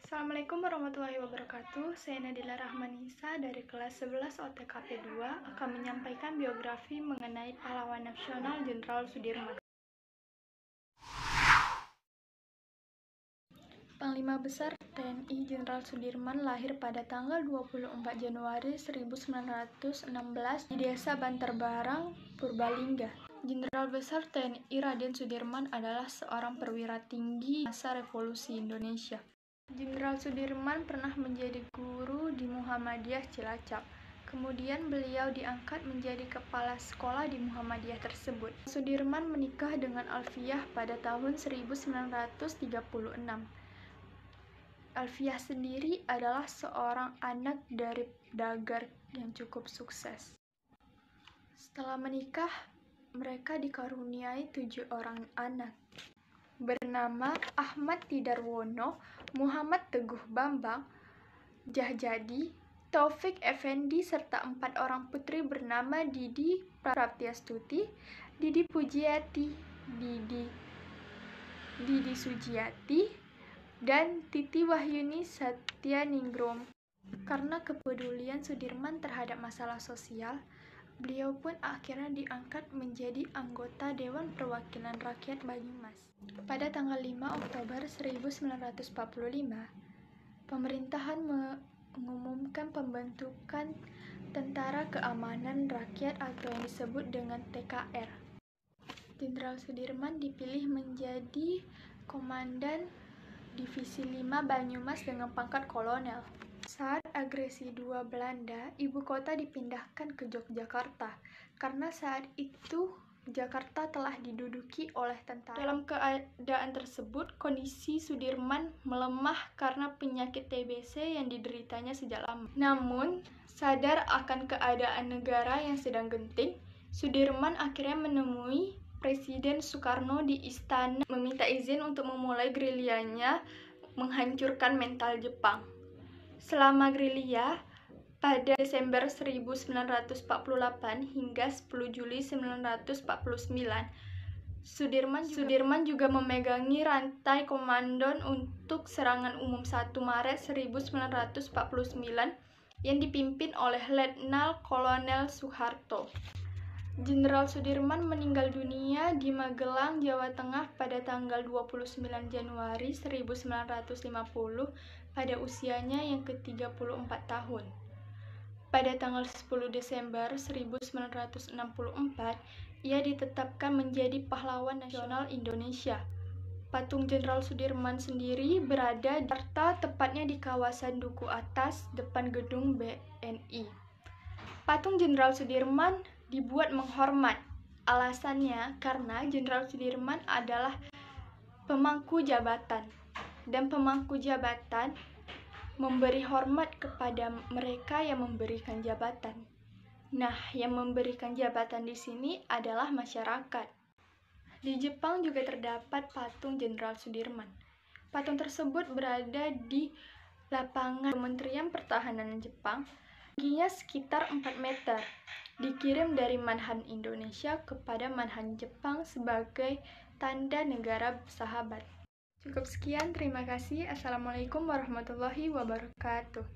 Assalamualaikum warahmatullahi wabarakatuh. Saya Nadila Rahmanisa dari kelas 11 OTKP 2 akan menyampaikan biografi mengenai pahlawan nasional Jenderal Sudirman. Panglima Besar TNI Jenderal Sudirman lahir pada tanggal 24 Januari 1916 di Desa Bantarbarang, Purbalingga. Jenderal Besar TNI Raden Sudirman adalah seorang perwira tinggi masa Revolusi Indonesia. Jenderal Sudirman pernah menjadi guru di Muhammadiyah Cilacap. Kemudian beliau diangkat menjadi kepala sekolah di Muhammadiyah tersebut. Sudirman menikah dengan Alfiah pada tahun 1936. Alfiah sendiri adalah seorang anak dari pedagang yang cukup sukses. Setelah menikah, mereka dikaruniai 7 orang anak, bernama Ahmad Tidarwono, Muhammad Teguh Bambang, Jahjadi, Taufik Effendi, serta 4 orang putri bernama Didi Praptiastuti, Didi Pujiati, Didi Sujiati, dan Titi Wahyuni Satyaningrum. Karena kepedulian Sudirman terhadap masalah sosial, beliau pun akhirnya diangkat menjadi anggota Dewan Perwakilan Rakyat Banyumas. Pada tanggal 5 Oktober 1945, pemerintahan mengumumkan pembentukan Tentara Keamanan Rakyat atau yang disebut dengan TKR. Jenderal Sudirman dipilih menjadi Komandan Divisi 5 Banyumas dengan pangkat kolonel. Saat agresi II Belanda, ibu kota dipindahkan ke Yogyakarta karena saat itu Jakarta telah diduduki oleh tentara. Dalam keadaan tersebut, kondisi Sudirman melemah karena penyakit TBC yang dideritanya sejak lama. Namun, sadar akan keadaan negara yang sedang genting, Sudirman akhirnya menemui Presiden Soekarno di istana meminta izin untuk memulai gerilyanya menghancurkan mental Jepang. Selama gerilya, pada Desember 1948 hingga 10 Juli 1949, Sudirman juga memegangi rantai komando untuk serangan umum 1 Maret 1949 yang dipimpin oleh Letnan Kolonel Soeharto. Jenderal Sudirman meninggal dunia di Magelang, Jawa Tengah pada tanggal 29 Januari 1950 pada usianya yang ke-34 tahun. Pada tanggal 10 Desember 1964, ia ditetapkan menjadi pahlawan nasional Indonesia. Patung Jenderal Sudirman sendiri berada di Jakarta, tepatnya di kawasan Duku Atas, depan gedung BNI. Patung Jenderal Sudirman dibuat menghormat. Alasannya karena Jenderal Sudirman adalah pemangku jabatan, dan pemangku jabatan memberi hormat kepada mereka yang memberikan jabatan. Nah, yang memberikan jabatan di sini adalah masyarakat. Di Jepang juga terdapat patung Jenderal Sudirman. Patung tersebut berada di lapangan Kementerian Pertahanan Jepang. Tingginya sekitar 4 meter. Dikirim dari Manhan Indonesia kepada Manhan Jepang sebagai tanda negara sahabat. Cukup sekian, terima kasih. Assalamualaikum warahmatullahi wabarakatuh.